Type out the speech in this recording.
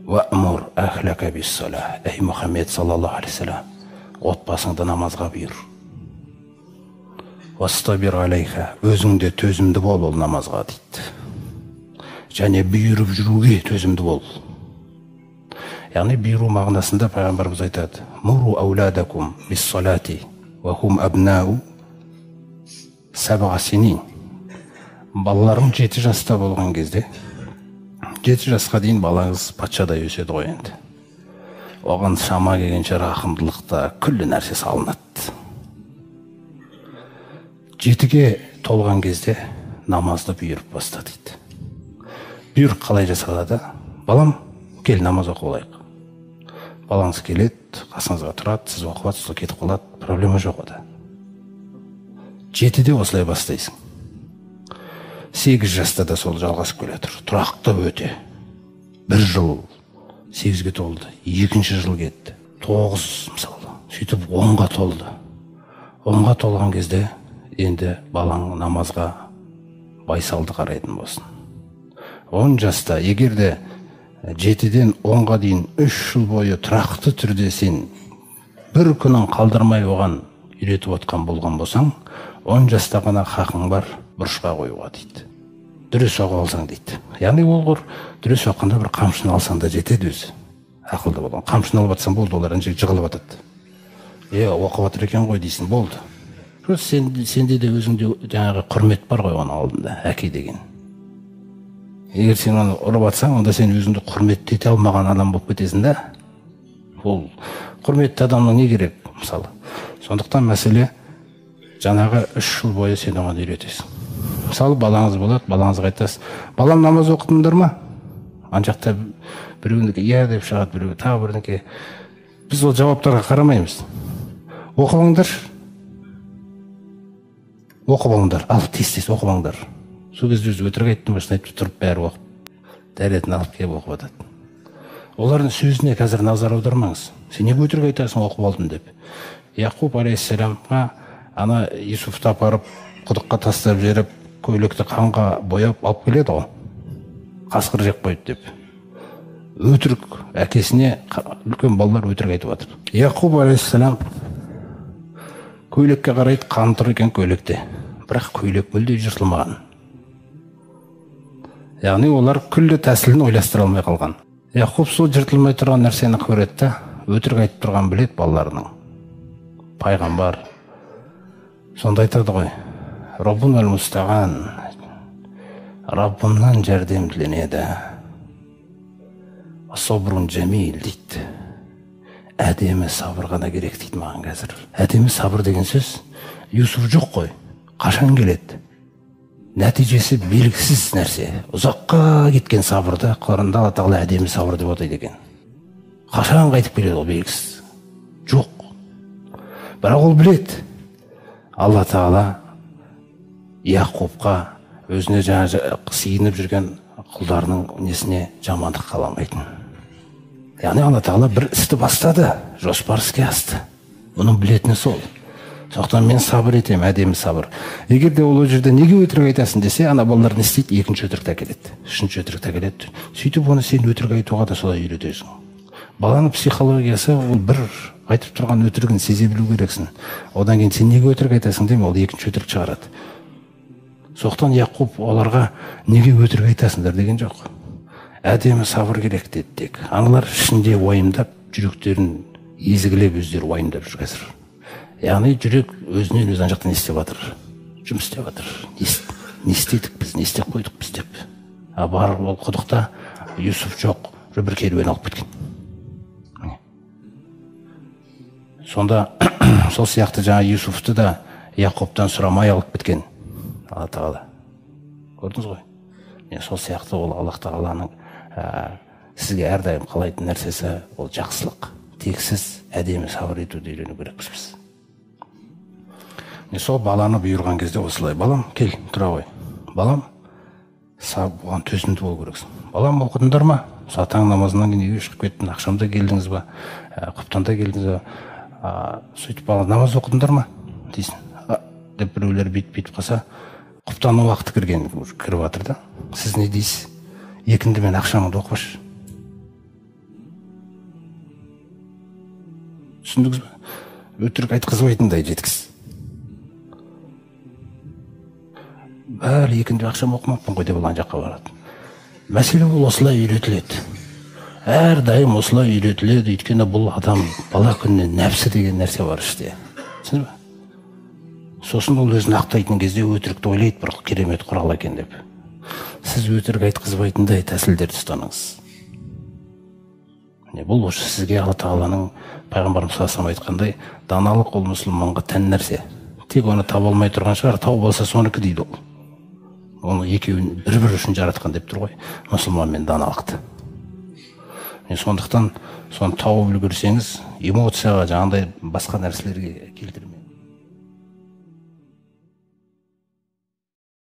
Ва'мур ахлака бис-сала. Ей Мұхаммед саллаллаху алейхи вассалам, отбасыңды намазға бұйыр. Вастабир алейха, өзіңде төзімді бол ол намазға дейді. Және бұйырып жүруге төзімді бол. Яғни бұйыру мағынасында пайғамбарымыз айтады: Муру ауладакум бис-салати ва хум абнау саб'a синин. Балаларың 7 жаста болған кезде, 7 жасқа дейін балаңыз патшадай өседі ғой енді. Оған шама келгенше рақымдылықта күллі нәрсе салынады. 7-ге толған кезде намазды бұйырып баста дейді. Бұйрық қалай жасалады? Балам, кел намаз оқып алайық. Балаңыз келеді, қасыңызға тұрады, сіз оқып жатсыз, кетіп қалады, проблема жоқ ода. 7-де осылай бастайсың. 8 жаста да сол жалғасып келе жатыр. Тұрақты өте. 1 жыл 8-ге толды, 2-ші жыл кетті, 9 мысалы, сөйтіп 10-ға толды. 10-ға толған кезде енді балаң намазға байсалды қарайтын болсын. 10 жаста, егер де 7-ден 10-ға дейін 3 жыл бойы тұрақты түрде сен бір күнін қалдырмай оған үйретіп отқан болған болсаң, 10 жаста ғана хақың бар бұрышқа қоюға дейді. Дүре соға алсаң дейді. Яғни ол дүре соққанда бір қамшыны алсаң да жетеді өзі. Ақылды болған. Қамшыны алып атсаң болды, олар әншек жығылып атады. Оқып атыр екен ғой дейсің, болды. Сенде де өзіңде жаңағы құрмет бар ғой оның алдында, әке деген. Егер сен оны ұрып атсаң, онда сен өзіңді құрметті ете алмаған адам болып кетесің да. Ол құрметті адамның не керек, мысалы. Сондықтан мәселе жаңағы 3 жыл бойы сен оған үйретесің. Мысалы, балаңыз болады, балаңызға айтасыз: балам, намаз оқыдыңдар ма? Анжақта біреуінікі иә деп шығады, біреуі тағы бірінікі. Біз ол жауаптарға қарамаймыз. Оқып алыңдар, ал тез оқып алыңдар. Сол кезде өзі өтірік айттым ба, шын айтып тұрып бәрі оқып, дәретін алып келіп оқып атады. Олардың сөзіне қазір назар аудармаңыз. Сен неге өтірік айтасың оқып алдым деп. Яқуб алейхиссаламға ана Юсуфты апарып құдыққа тастап жіберіп, көйлекті қанға бояп алып келеді ғой, қасқыр жеп қойды деп. Өтірік, әкесіне үлкен балалар өтірік айтып жатыр. Яқуб алейхиссалам көйлекке қарайды, қан тұр екен көйлекте, бірақ көйлек мүлде жыртылмаған. Яғни олар күллі тәсілін ойластыра алмай қалған. Яқуб сол жыртылмай тұрған нәрсені көреді да, өтірік айтып тұрған білет балаларының. Пайғамбар сонда айтады ғой: Раббун әл-Мустаған, Раббымнан жәрдем тіленеді. Собрун жәмил дейді. Әдемі сабыр ғана керек дейді маған қазір. Әдемі сабыр деген сөз, Юсуф жоқ қой, қашан келеді? Нәтижесі белгісіз нәрсе. Ұзаққа кеткен сабырды Құранда Алла Тағала әдемі сабыр деп атайды екен. Қашан қайтып келеді ол белгісіз? Жоқ. Бірақ ол біледі. Алла Тағала Яқубқа өзіне сиынып жүрген құлдарының несіне жамандық қаламайтын. Яғни Алла Тағала бір істі бастады, жоспар іске асты. Оның білетіні сол. Сондықтан мен сабыр етем, әдемі сабыр. Егер де ол жерде неге өтірік айтасың десе, ана балалар не істейді? 2-ші өтірікті әкеледі, 3-ші өтірікті әкеледі. Сөйтіп оны сен өтірік айтуға да солай үйретесің. Баланың психологиясы ол бір айтып тұрған өтірігін сезе білу керексің. Одан кейін сен неге өтірік айтасың деймін, ол 2-ші өтірік шығарады. Соқтан Яқуб оларға неге өтірік айтасыңдар деген жоқ. Әдемі сабыр керек деді тек. Аналар ішінде уайымдап, жүректерін езгілеп өздері уайымдап жүр қазір. Яғни жүрек өзінен өз жақтан не істеп жатыр? Жұмыс істеп жатыр. Не істедік біз, не істеп қойдық біз деп. Бар ол құдықта Юсуф жоқ, бір керуен алып кеткен. Сонда сол сияқты жаңа Юсуфты да Яқубтан сұрамай алып кеткен Алла Тағала. Көрдіңіз ғой? Сол сияқты ол Алла Тағаланың сізге әрдайым қалайтын нәрсесі ол жақсылық. Тек сіз әдемі сабыр етуді үйрену керекпіз біз. Сол баланы бұйырған кезде осылай: балам, кел, тұра ғой. Балам, оған төзімді болу керексің. Балам, оқыдыңдар ма? Таң намазынан кейін үйге шығып кеттің, ақшамда келдіңіз ба? Құптанда келдіңіз ба? Сөйтіп бала, намаз оқыдыңдар ма? Дейсің. Деп біреулер бүйтіп қалса, құптанның уақыты кіріп жатыр да. Сіз не дейсіз? Екінді мен ақшамды оқып түсіндіңіз бе? Өтірік айтқызбайтындай жеткіз. Бәрі екінші ақшам оқымаппын ғой деп ана жаққа барады. Мәселе бұл осылай үйретіледі. Әрдайым осылай үйретіледі, өйткені бұл адам бала күнінен нәпсі деген нәрсе бар іште. Түсіндіңіз бе? Сосын ол өзін ақтайтын кезде өтірікті ойлайды, бір керемет құрал екен деп. Сіз өтірік айтқызбайтындай тәсілдерді ұстаныңыз. Бұл осы сізге Алла Тағаланың пайғамбарымыз саллаллаху алейхи айтқандай, даналық ол мұсылманға тән нәрсе. Тек оны таба алмай тұрған шығар, тауып алса соныкі дейді ол. Оны екеуін бір-бір үшін жаратқан деп тұр ғой, мұсылман мен даналықты. Сондықтан соны тауып үлгерсеңіз, эмоцияға, жаңағыдай басқа нәрселерге келтірмеңіз.